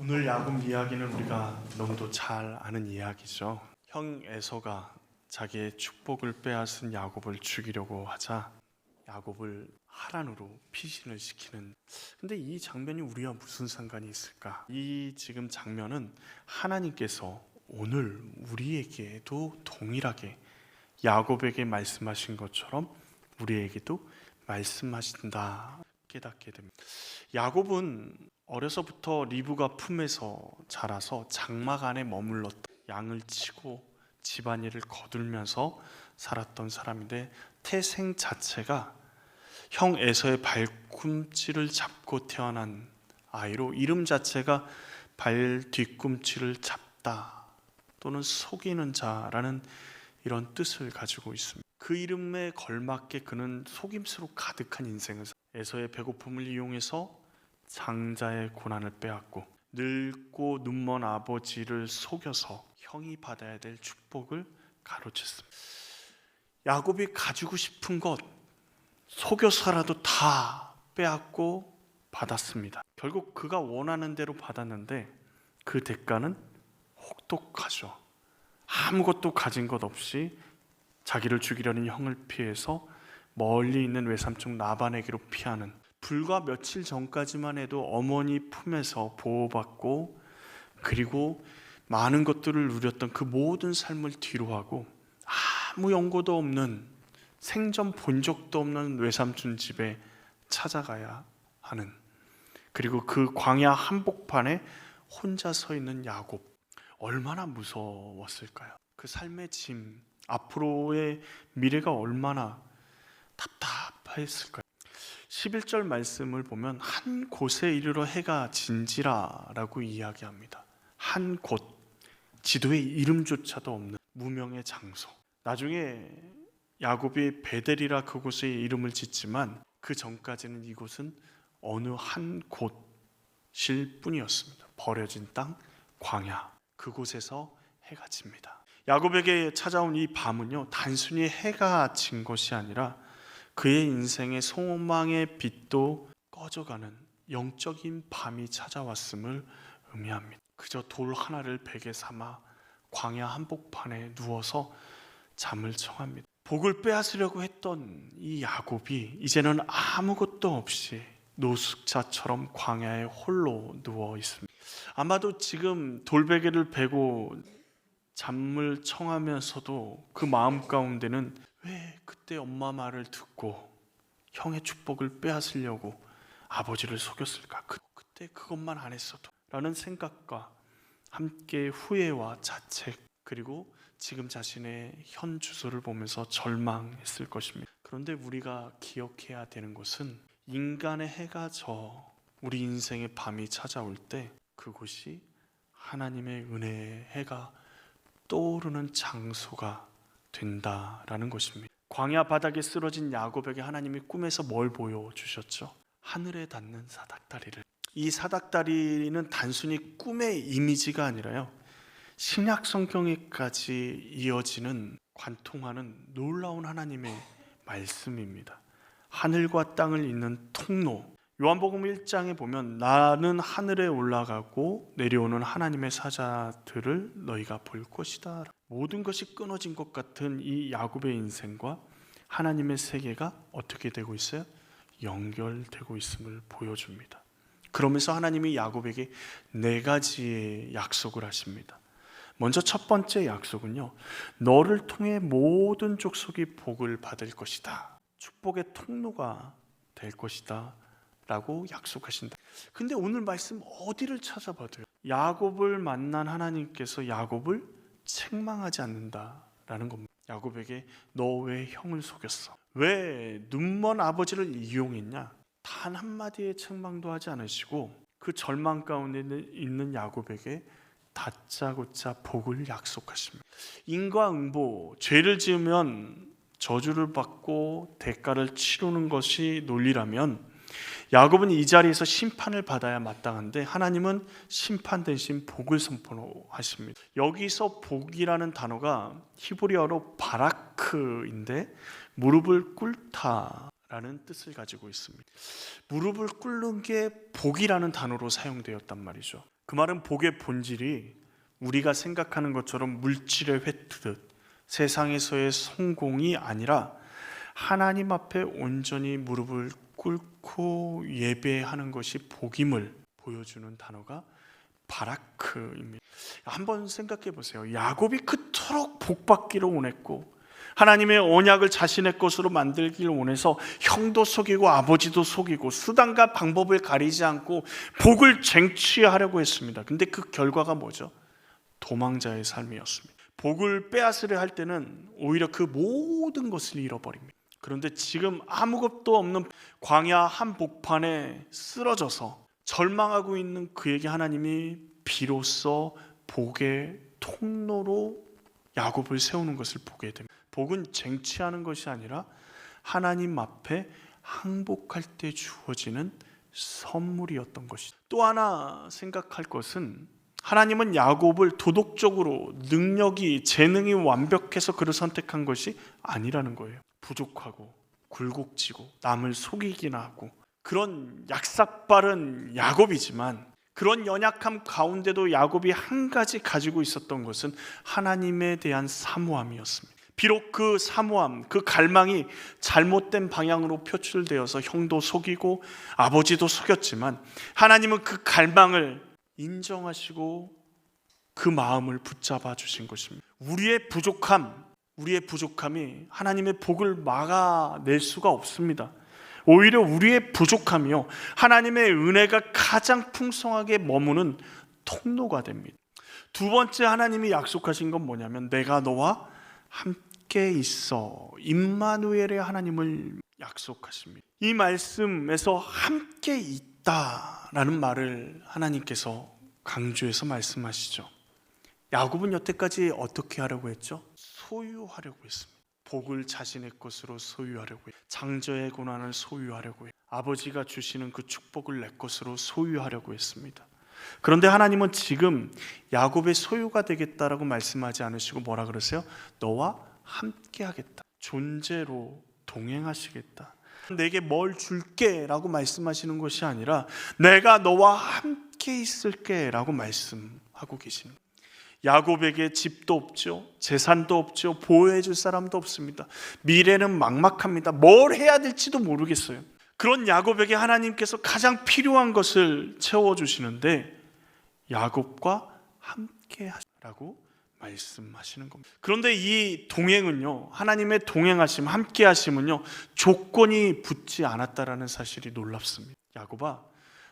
오늘 야곱 이야기는 우리가 너무도 잘 아는 이야기죠. 형 에서가 자기의 축복을 빼앗은 야곱을 죽이려고 하자 야곱을 하란으로 피신을 시키는. 근데 이 장면이 우리와 무슨 상관이 있을까? 이 지금 장면은 하나님께서 오늘 우리에게도 동일하게 야곱에게 말씀하신 것처럼 우리에게도 말씀하신다 깨닫게 됩니다. 야곱은 어려서부터 리브가 품에서 자라서 장막 안에 머물렀다. 양을 치고 집안일을 거들면서 살았던 사람인데 태생 자체가 형 에서의 발꿈치를 잡고 태어난 아이로 이름 자체가 발 뒤꿈치를 잡다 또는 속이는 자라는 이런 뜻을 가지고 있습니다. 그 이름에 걸맞게 그는 속임수로 가득한 인생을 에서의 배고픔을 이용해서 장자의 고난을 빼앗고 늙고 눈먼 아버지를 속여서 형이 받아야 될 축복을 가로챘습니다. 야곱이 가지고 싶은 것 속여서라도 다 빼앗고 받았습니다. 결국 그가 원하는 대로 받았는데 그 대가는 혹독하죠. 아무것도 가진 것 없이 자기를 죽이려는 형을 피해서 멀리 있는 외삼촌 라반에게로 피하는, 불과 며칠 전까지만 해도 어머니 품에서 보호받고 그리고 많은 것들을 누렸던 그 모든 삶을 뒤로하고 아무 연고도 없는, 생전 본 적도 없는 외삼촌 집에 찾아가야 하는, 그리고 그 광야 한복판에 혼자 서 있는 야곱, 얼마나 무서웠을까요? 그 삶의 짐, 앞으로의 미래가 얼마나 답답했을까요? 11절 말씀을 보면 한 곳에 이르러 해가 진지라라고 이야기합니다. 한 곳, 지도에 이름조차도 없는 무명의 장소. 나중에 야곱이 베델이라 그곳에 이름을 짓지만 그 전까지는 이곳은 어느 한 곳일 뿐이었습니다. 버려진 땅, 광야, 그곳에서 해가 집니다. 야곱에게 찾아온 이 밤은요, 단순히 해가 진 것이 아니라 그의 인생의 소망의 빛도 꺼져가는 영적인 밤이 찾아왔음을 의미합니다. 그저 돌 하나를 베개 삼아 광야 한복판에 누워서 잠을 청합니다. 복을 빼앗으려고 했던 이 야곱이 이제는 아무것도 없이 노숙자처럼 광야에 홀로 누워 있습니다. 아마도 지금 돌베개를 베고 잠을 청하면서도 그 마음 가운데는 왜 그때 엄마 말을 듣고 형의 축복을 빼앗으려고 아버지를 속였을까? 그때 그것만 안 했어도 라는 생각과 함께 후회와 자책, 그리고 지금 자신의 현 주소를 보면서 절망했을 것입니다. 그런데 우리가 기억해야 되는 것은 인간의 해가 져 우리 인생의 밤이 찾아올 때 그곳이 하나님의 은혜의 해가 떠오르는 장소가 된다라는 것입니다. 광야 바닥에 쓰러진 야곱에게 하나님이 꿈에서 뭘 보여주셨죠? 하늘에 닿는 사닥다리를. 이 사닥다리는 단순히 꿈의 이미지가 아니라요, 신약 성경에까지 이어지는 관통하는 놀라운 하나님의 말씀입니다. 하늘과 땅을 잇는 통로. 요한복음 1장에 보면 나는 하늘에 올라가고 내려오는 하나님의 사자들을 너희가 볼 것이다. 모든 것이 끊어진 것 같은 이 야곱의 인생과 하나님의 세계가 어떻게 되고 있어요? 연결되고 있음을 보여줍니다. 그러면서 하나님이 야곱에게 4가지의 약속을 하십니다. 먼저 첫 번째 약속은요, 너를 통해 모든 족속이 복을 받을 것이다. 축복의 통로가 될 것이다 라고 약속하신다. 근데 오늘 말씀 어디를 찾아봐도요, 야곱을 만난 하나님께서 야곱을 책망하지 않는다라는 겁니다. 야곱에게 너 왜 형을 속였어? 왜 눈먼 아버지를 이용했냐? 단 한마디의 책망도 하지 않으시고 그 절망 가운데 있는 야곱에게 다짜고짜 복을 약속하십니다. 인과응보, 죄를 지으면 저주를 받고 대가를 치르는 것이 논리라면 야곱은 이 자리에서 심판을 받아야 마땅한데 하나님은 심판 대신 복을 선포하십니다. 여기서 복이라는 단어가 히브리어로 바라크인데 무릎을 꿇다라는 뜻을 가지고 있습니다. 무릎을 꿇는 게 복이라는 단어로 사용되었단 말이죠. 그 말은 복의 본질이 우리가 생각하는 것처럼 물질의 획득, 세상에서의 성공이 아니라 하나님 앞에 온전히 무릎을 꿇고 예배하는 것이 복임을 보여주는 단어가 바라크입니다. 한번 생각해 보세요. 야곱이 그토록 복받기를 원했고 하나님의 언약을 자신의 것으로 만들기를 원해서 형도 속이고 아버지도 속이고 수단과 방법을 가리지 않고 복을 쟁취하려고 했습니다. 근데 그 결과가 뭐죠? 도망자의 삶이었습니다. 복을 빼앗으려 할 때는 오히려 그 모든 것을 잃어버립니다. 그런데 지금 아무것도 없는 광야 한복판에 쓰러져서 절망하고 있는 그에게 하나님이 비로소 복의 통로로 야곱을 세우는 것을 보게 됩니다. 복은 쟁취하는 것이 아니라 하나님 앞에 항복할 때 주어지는 선물이었던 것이죠. 또 하나 생각할 것은 하나님은 야곱을 도덕적으로 능력이 재능이 완벽해서 그를 선택한 것이 아니라는 거예요. 부족하고 굴곡지고 남을 속이기나 하고 그런 약삭빠른 야곱이지만 그런 연약함 가운데도 야곱이 한 가지 가지고 있었던 것은 하나님에 대한 사모함이었습니다. 비록 그 사모함, 그 갈망이 잘못된 방향으로 표출되어서 형도 속이고 아버지도 속였지만 하나님은 그 갈망을 인정하시고 그 마음을 붙잡아 주신 것입니다. 우리의 부족함이 하나님의 복을 막아낼 수가 없습니다. 오히려 우리의 부족함이요 하나님의 은혜가 가장 풍성하게 머무는 통로가 됩니다. 두 번째 하나님이 약속하신 건 뭐냐면 내가 너와 함께 있어. 임마누엘의 하나님을 약속하십니다. 이 말씀에서 함께 있다라는 말을 하나님께서 강조해서 말씀하시죠. 야곱은 여태까지 어떻게 하려고 했죠? 소유하려고 했습니다. 복을 자신의 것으로 소유하려고 해요. 장자의 고난을 소유하려고 해요. 아버지가 주시는 그 축복을 내 것으로 소유하려고 했습니다. 그런데 하나님은 지금 야곱의 소유가 되겠다라고 말씀하지 않으시고 뭐라 그러세요? 너와 함께 하겠다. 존재로 동행하시겠다. 내게 뭘 줄게 라고 말씀하시는 것이 아니라 내가 너와 함께 있을게 라고 말씀하고 계십니다. 야곱에게 집도 없죠. 재산도 없죠. 보호해 줄 사람도 없습니다. 미래는 막막합니다. 뭘 해야 될지도 모르겠어요. 그런 야곱에게 하나님께서 가장 필요한 것을 채워주시는데 야곱과 함께 하라고 말씀하시는 겁니다. 그런데 이 동행은요, 하나님의 동행하심, 함께 하심은요 조건이 붙지 않았다라는 사실이 놀랍습니다. 야곱아,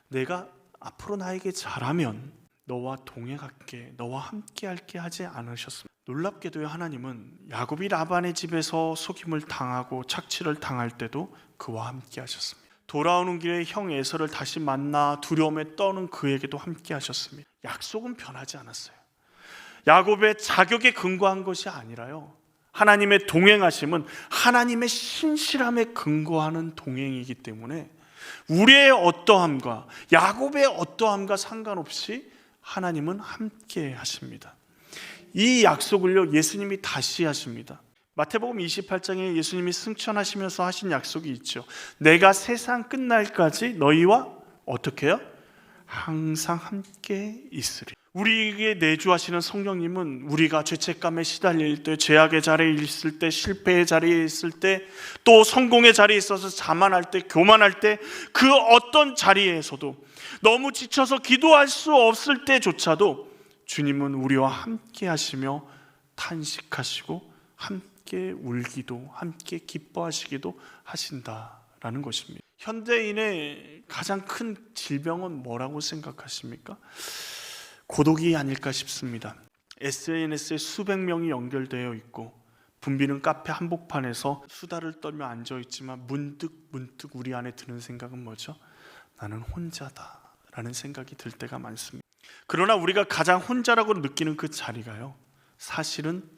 내가 앞으로 나에게 잘하면 너와 동행할게, 너와 함께 할게 하지 않으셨습니다. 놀랍게도요, 하나님은 야곱이 라반의 집에서 속임을 당하고 착취를 당할 때도 그와 함께 하셨습니다. 돌아오는 길에 형 에서를 다시 만나 두려움에 떠는 그에게도 함께 하셨습니다. 약속은 변하지 않았어요. 야곱의 자격에 근거한 것이 아니라요, 하나님의 동행하심은 하나님의 신실함에 근거하는 동행이기 때문에 우리의 어떠함과 야곱의 어떠함과 상관없이 하나님은 함께 하십니다. 이 약속을요 예수님이 다시 하십니다. 마태복음 28장에 예수님이 승천하시면서 하신 약속이 있죠. 내가 세상 끝날까지 너희와 어떻게 해요? 항상 함께 있으리. 우리에게 내주하시는 성령님은 우리가 죄책감에 시달릴 때, 죄악의 자리에 있을 때, 실패의 자리에 있을 때, 또 성공의 자리에 있어서 자만할 때, 교만할 때, 그 어떤 자리에서도 너무 지쳐서 기도할 수 없을 때조차도 주님은 우리와 함께 하시며 탄식하시고 함께 울기도 함께 기뻐하시기도 하신다라는 것입니다. 현대인의 가장 큰 질병은 뭐라고 생각하십니까? 고독이 아닐까 싶습니다. SNS에 수백 명이 연결되어 있고 붐비는 카페 한복판에서 수다를 떨며 앉아있지만 문득 우리 안에 드는 생각은 뭐죠? 나는 혼자다 라는 생각이 들 때가 많습니다. 그러나 우리가 가장 혼자라고 느끼는 그 자리가요, 사실은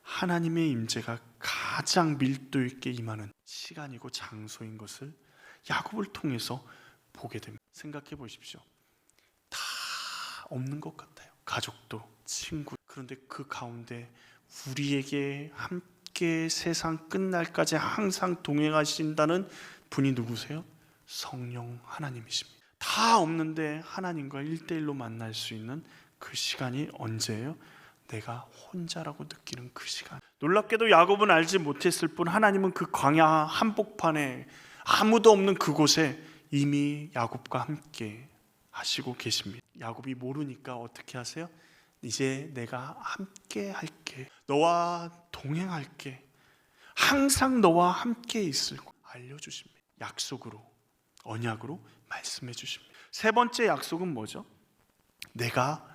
하나님의 임재가 가장 밀도 있게 임하는 시간이고 장소인 것을 야곱을 통해서 보게 됩니다. 생각해 보십시오. 다 없는 것 같아요. 가족도, 친구. 그런데 그 가운데 우리에게 함께 세상 끝날까지 항상 동행하신다는 분이 누구세요? 성령 하나님이십니다. 다 없는데 하나님과 1대1로 만날 수 있는 그 시간이 언제예요? 내가 혼자라고 느끼는 그 시간. 놀랍게도 야곱은 알지 못했을 뿐 하나님은 그 광야 한복판에 아무도 없는 그곳에 이미 야곱과 함께 하시고 계십니다. 야곱이 모르니까 어떻게 하세요? 이제 내가 함께 할게, 너와 동행할게, 항상 너와 함께 있을 거 알려주십니다. 약속으로, 언약으로 말씀해 주십니다. 세 번째 약속은 뭐죠? 내가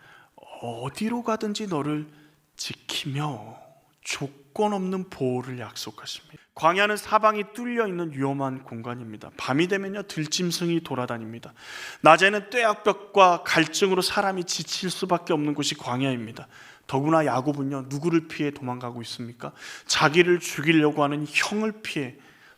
어디로 가든지 너를 지키며 조건 없는 보호를 약속하십니다. 광야는 사방이 뚫려 있는 위험한 공간입니다. 밤이 되면요 들짐승이 돌아다닙니다. 낮에는 떼약볕과 갈증으로 사람이 지칠 수밖에 없는 곳이 광야입니다. 더구나 야곱은요 누구를 피해 도망가고 있습니까? 자기를 죽이려고 하는 형을 피해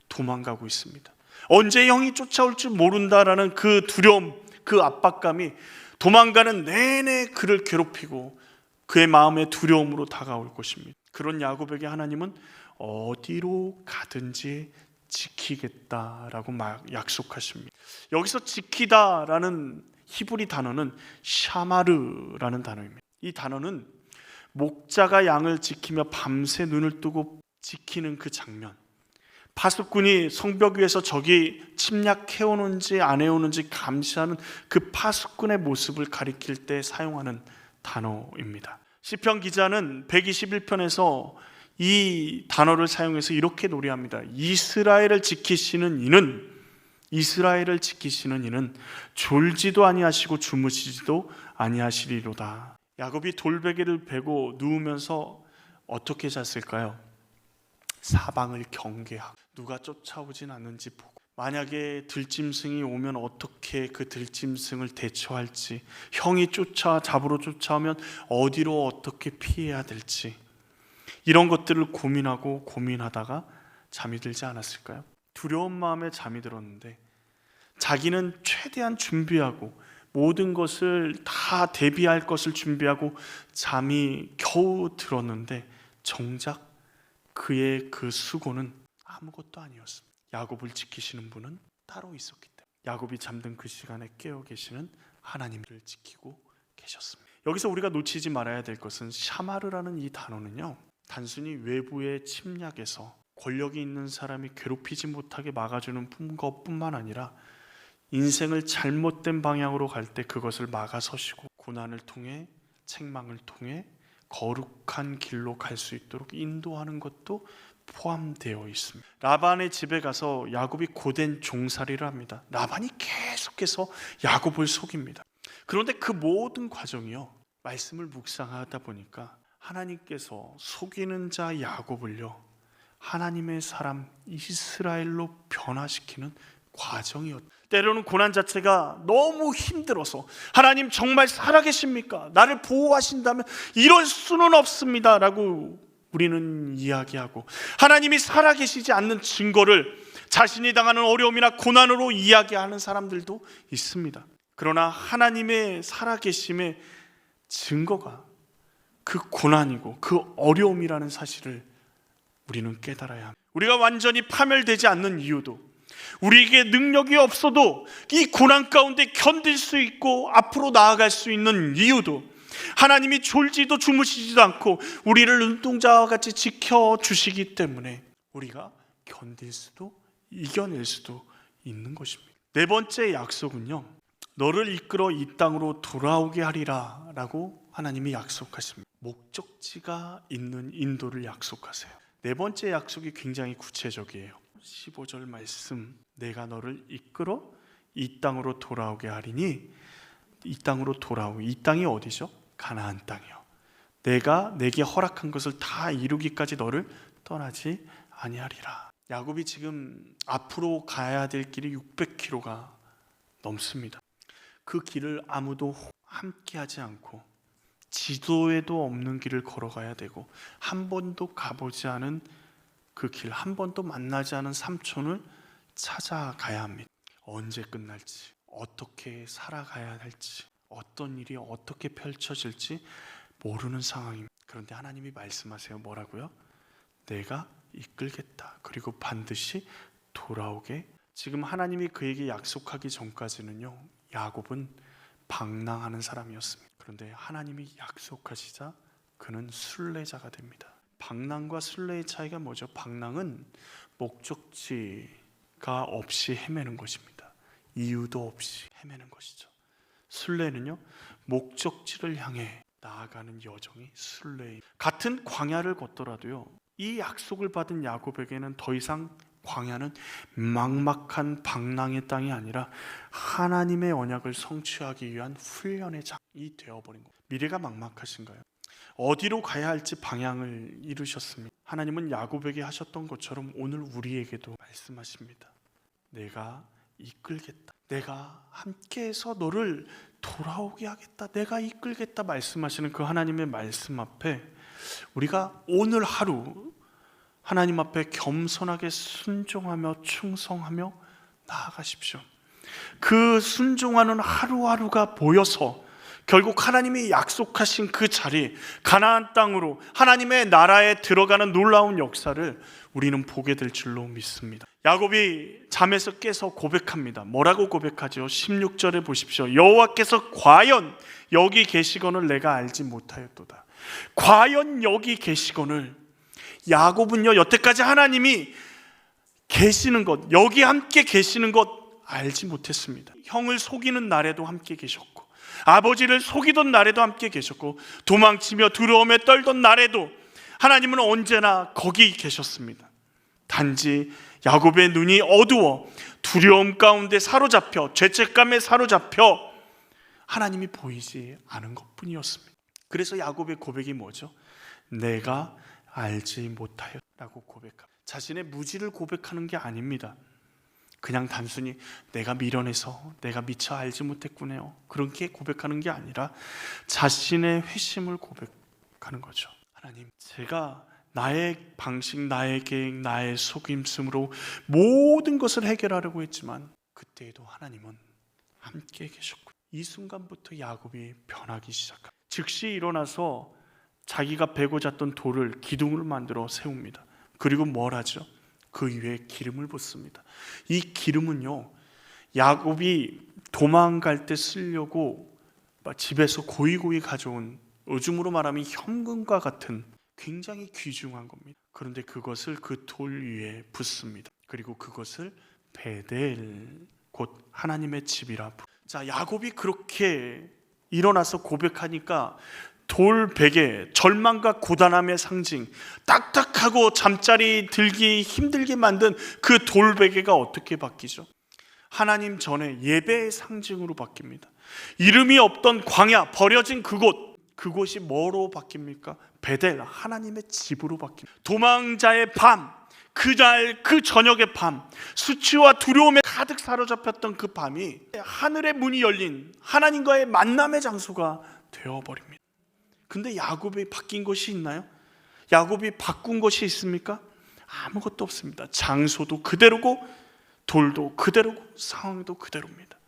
도망가고 있습니다. 언제 형이 쫓아올지 모른다라는 그 두려움, 그 압박감이 도망가는 내내 그를 괴롭히고 그의 마음의 두려움으로 다가올 것입니다. 그런 야곱에게 하나님은 어디로 가든지 지키겠다라고 약속하십니다. 여기서 지키다라는 히브리 단어는 샤마르라는 단어입니다. 이 단어는 목자가 양을 지키며 밤새 눈을 뜨고 지키는 그 장면, 파수꾼이 성벽 위에서 적이 침략해오는지 안 해오는지 감시하는 그 파수꾼의 모습을 가리킬 때 사용하는 단어입니다. 시편 기자는 121편에서 이 단어를 사용해서 이렇게 노래합니다. 이스라엘을 지키시는 이는 졸지도 아니하시고 주무시지도 아니하시리로다. 야곱이 돌베개를 베고 누우면서 어떻게 잤을까요? 사방을 경계하고 누가 쫓아오진 않는지 보고, 만약에 들짐승이 오면 어떻게 그 들짐승을 대처할지, 형이 잡으러 쫓아오면 어디로 어떻게 피해야 될지, 이런 것들을 고민하다가 잠이 들지 않았을까요? 두려운 마음에 잠이 들었는데 자기는 최대한 준비하고 모든 것을 다 대비할 것을 준비하고 잠이 겨우 들었는데 정작 그의 그 수고는 아무것도 아니었습니다. 야곱을 지키시는 분은 따로 있었기 때문에 야곱이 잠든 그 시간에 깨어 계시는 하나님을 지키고 계셨습니다. 여기서 우리가 놓치지 말아야 될 것은 샤마르라는 이 단어는요, 단순히 외부의 침략에서 권력이 있는 사람이 괴롭히지 못하게 막아주는 것뿐만 아니라 인생을 잘못된 방향으로 갈 때 그것을 막아서시고 고난을 통해, 책망을 통해 거룩한 길로 갈 수 있도록 인도하는 것도 포함되어 있습니다. 라반의 집에 가서 야곱이 고된 종살이를 합니다. 라반이 계속해서 야곱을 속입니다. 그런데 그 모든 과정이요, 말씀을 묵상하다 보니까 하나님께서 속이는 자 야곱을요 하나님의 사람 이스라엘로 변화시키는 과정이었다. 때로는 고난 자체가 너무 힘들어서 하나님 정말 살아계십니까? 나를 보호하신다면 이럴 수는 없습니다 라고 우리는 이야기하고, 하나님이 살아계시지 않는 증거를 자신이 당하는 어려움이나 고난으로 이야기하는 사람들도 있습니다. 그러나 하나님의 살아계심의 증거가 그 고난이고 그 어려움이라는 사실을 우리는 깨달아야 합니다. 우리가 완전히 파멸되지 않는 이유도, 우리에게 능력이 없어도 이 고난 가운데 견딜 수 있고 앞으로 나아갈 수 있는 이유도, 하나님이 졸지도 주무시지도 않고 우리를 눈동자와 같이 지켜주시기 때문에 우리가 견딜 수도 이겨낼 수도 있는 것입니다. 네 번째 약속은요, 너를 이끌어 이 땅으로 돌아오게 하리라 라고 하나님이 약속하십니다. 목적지가 있는 인도를 약속하세요. 네 번째 약속이 굉장히 구체적이에요. 15절 말씀, 내가 너를 이끌어 이 땅으로 돌아오게 하리니, 이 땅으로 돌아오고, 이 땅이 어디죠? 가나안 땅이요. 내가 내게 허락한 것을 다 이루기까지 너를 떠나지 아니하리라. 야곱이 지금 앞으로 가야 될 길이 600km가 넘습니다. 그 길을 아무도 함께하지 않고 지도에도 없는 길을 걸어가야 되고, 한 번도 가보지 않은 그 길, 한 번도 만나지 않은 삼촌을 찾아가야 합니다. 언제 끝날지, 어떻게 살아가야 할지, 어떤 일이 어떻게 펼쳐질지 모르는 상황입니다. 그런데 하나님이 말씀하세요. 뭐라고요? 내가 이끌겠다. 그리고 반드시 돌아오게. 지금 하나님이 그에게 약속하기 전까지는요, 야곱은 방랑하는 사람이었습니다. 그런데 하나님이 약속하시자 그는 순례자가 됩니다. 방랑과 순례의 차이가 뭐죠? 방랑은 목적지가 없이 헤매는 것입니다. 이유도 없이 헤매는 것이죠. 순례는요, 목적지를 향해 나아가는 여정이 순례입니다. 같은 광야를 걷더라도요, 이 약속을 받은 야곱에게는 더 이상 광야는 막막한 방랑의 땅이 아니라 하나님의 언약을 성취하기 위한 훈련의 장이 되어버린 겁니다. 미래가 막막하신가요? 어디로 가야 할지 방향을 잃으셨습니다. 하나님은 야곱에게 하셨던 것처럼 오늘 우리에게도 말씀하십니다. 내가 이끌겠다. 내가 함께해서 너를 돌아오게 하겠다. 내가 이끌겠다 말씀하시는 그 하나님의 말씀 앞에 우리가 오늘 하루 하나님 앞에 겸손하게 순종하며 충성하며 나아가십시오. 그 순종하는 하루하루가 보여서 결국 하나님이 약속하신 그 자리, 가나안 땅으로 하나님의 나라에 들어가는 놀라운 역사를 우리는 보게 될 줄로 믿습니다. 야곱이 잠에서 깨서 고백합니다. 뭐라고 고백하죠? 16절에 보십시오. 여호와께서 과연 여기 계시거늘 내가 알지 못하였도다. 과연 여기 계시거늘. 야곱은요, 여태까지 하나님이 계시는 것, 여기 함께 계시는 것 알지 못했습니다. 형을 속이는 날에도 함께 계셨고, 아버지를 속이던 날에도 함께 계셨고, 도망치며 두려움에 떨던 날에도 하나님은 언제나 거기 계셨습니다. 단지 야곱의 눈이 어두워 두려움 가운데 사로잡혀, 죄책감에 사로잡혀 하나님이 보이지 않은 것뿐이었습니다. 그래서 야곱의 고백이 뭐죠? 내가 알지 못하였다고 고백합니다. 자신의 무지를 고백하는 게 아닙니다. 그냥 단순히 내가 미련해서 내가 미처 알지 못했구나요, 그렇게 고백하는 게 아니라 자신의 회심을 고백하는 거죠. 하나님, 제가 나의 방식, 나의 계획, 나의 속임수로 모든 것을 해결하려고 했지만 그때에도 하나님은 함께 계셨고, 이 순간부터 야곱이 변하기 시작합니다. 즉시 일어나서 자기가 베고 잤던 돌을 기둥을 만들어 세웁니다. 그리고 뭘 하죠? 그 위에 기름을 붓습니다. 이 기름은요, 야곱이 도망갈 때 쓰려고 집에서 고이고이 가져온, 요즘으로 말하면 현금과 같은 굉장히 귀중한 겁니다. 그런데 그것을 그 돌 위에 붓습니다. 그리고 그것을 베델, 곧 하나님의 집이라. 자, 야곱이 그렇게 일어나서 고백하니까 돌베개, 절망과 고단함의 상징, 딱딱하고 잠자리 들기 힘들게 만든 그 돌베개가 어떻게 바뀌죠? 하나님 전에 예배의 상징으로 바뀝니다. 이름이 없던 광야, 버려진 그곳이 뭐로 바뀝니까? 베델, 하나님의 집으로 바뀝니다. 도망자의 밤, 그날 그 저녁의 밤, 수치와 두려움에 가득 사로잡혔던 그 밤이 하늘의 문이 열린 하나님과의 만남의 장소가 되어버립니다. 근데 야곱이 바뀐 것이 있나요? 야곱이 바꾼 것이 있습니까? 아무것도 없습니다. 장소도 그대로고 돌도 그대로고 상황도 그대로입니다.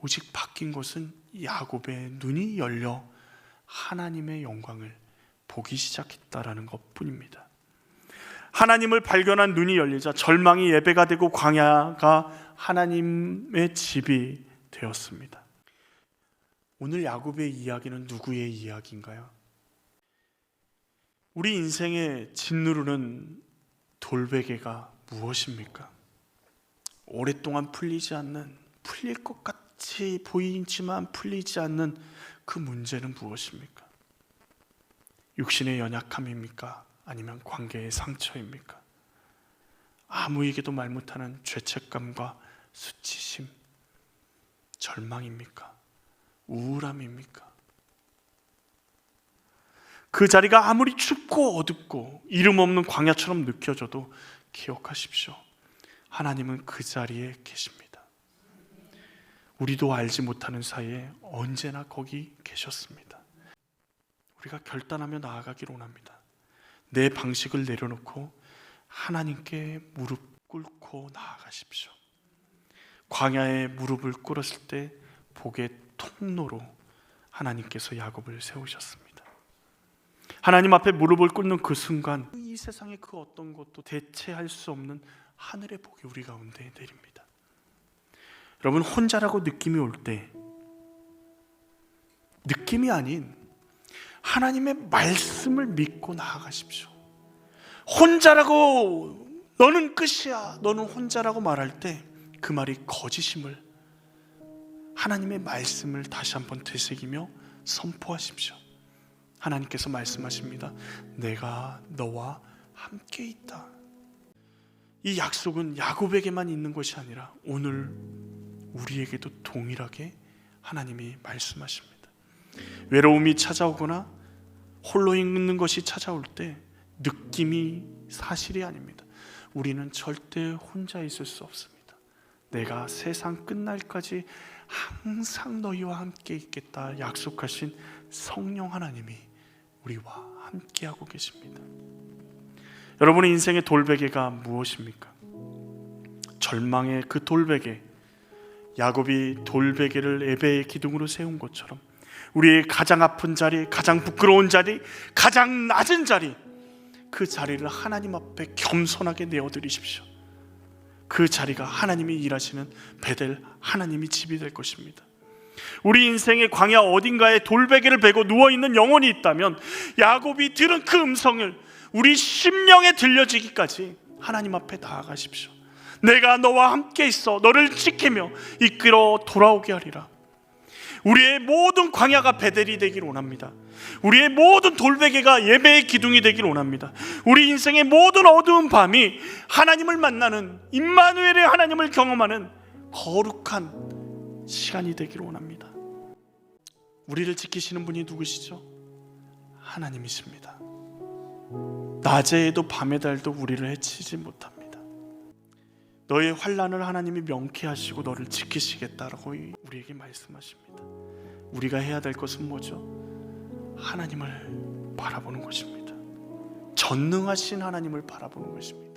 오직 바뀐 것은 야곱의 눈이 열려 하나님의 영광을 보기 시작했다라는 것뿐입니다. 하나님을 발견한 눈이 열리자 절망이 예배가 되고 광야가 하나님의 집이 되었습니다. 오늘 야곱의 이야기는 누구의 이야기인가요? 우리 인생의 짓누르는 돌베개가 무엇입니까? 오랫동안 풀리지 않는, 풀릴 것 같이 보이지만 풀리지 않는 그 문제는 무엇입니까? 육신의 연약함입니까? 아니면 관계의 상처입니까? 아무에게도 말 못하는 죄책감과 수치심, 절망입니까? 우울함입니까? 그 자리가 아무리 춥고 어둡고 이름 없는 광야처럼 느껴져도 기억하십시오. 하나님은 그 자리에 계십니다. 우리도 알지 못하는 사이에 언제나 거기 계셨습니다. 우리가 결단하며 나아가기를 원합니다. 내 방식을 내려놓고 하나님께 무릎 꿇고 나아가십시오. 광야에 무릎을 꿇었을 때 복의 통로로 하나님께서 야곱을 세우셨습니다. 하나님 앞에 무릎을 꿇는 그 순간 이 세상의 그 어떤 것도 대체할 수 없는 하늘의 복이 우리 가운데 내립니다. 여러분, 혼자라고 느낌이 올 때 느낌이 아닌 하나님의 말씀을 믿고 나아가십시오. 혼자라고, 너는 끝이야, 너는 혼자라고 말할 때 그 말이 거짓임을 하나님의 말씀을 다시 한번 되새기며 선포하십시오. 하나님께서 말씀하십니다. 내가 너와 함께 있다. 이 약속은 야곱에게만 있는 것이 아니라 오늘 우리에게도 동일하게 하나님이 말씀하십니다. 외로움이 찾아오거나 홀로 있는 것이 찾아올 때 느낌이 사실이 아닙니다. 우리는 절대 혼자 있을 수 없습니다. 내가 세상 끝날까지 항상 너희와 함께 있겠다 약속하신 성령 하나님이 우리와 함께하고 계십니다. 여러분의 인생의 돌베개가 무엇입니까? 절망의 그 돌베개, 야곱이 돌베개를 에베의 기둥으로 세운 것처럼 우리의 가장 아픈 자리, 가장 부끄러운 자리, 가장 낮은 자리, 그 자리를 하나님 앞에 겸손하게 내어드리십시오. 그 자리가 하나님이 일하시는 베델 하나님이 집이 될 것입니다. 우리 인생의 광야 어딘가에 돌베개를 베고 누워있는 영혼이 있다면 야곱이 들은 그 음성을 우리 심령에 들려지기까지 하나님 앞에 나아가십시오. 내가 너와 함께 있어 너를 지키며 이끌어 돌아오게 하리라. 우리의 모든 광야가 베델이 되기를 원합니다. 우리의 모든 돌베개가 예배의 기둥이 되기를 원합니다. 우리 인생의 모든 어두운 밤이 하나님을 만나는, 임마누엘의 하나님을 경험하는 거룩한 시간이 되기를 원합니다. 우리를 지키시는 분이 누구시죠? 하나님이십니다. 낮에도 밤의 달도 우리를 해치지 못합니다. 너의 환난을 하나님이 명쾌하시고 너를 지키시겠다라고 우리에게 말씀하십니다. 우리가 해야 될 것은 뭐죠? 하나님을 바라보는 것입니다. 전능하신 하나님을 바라보는 것입니다.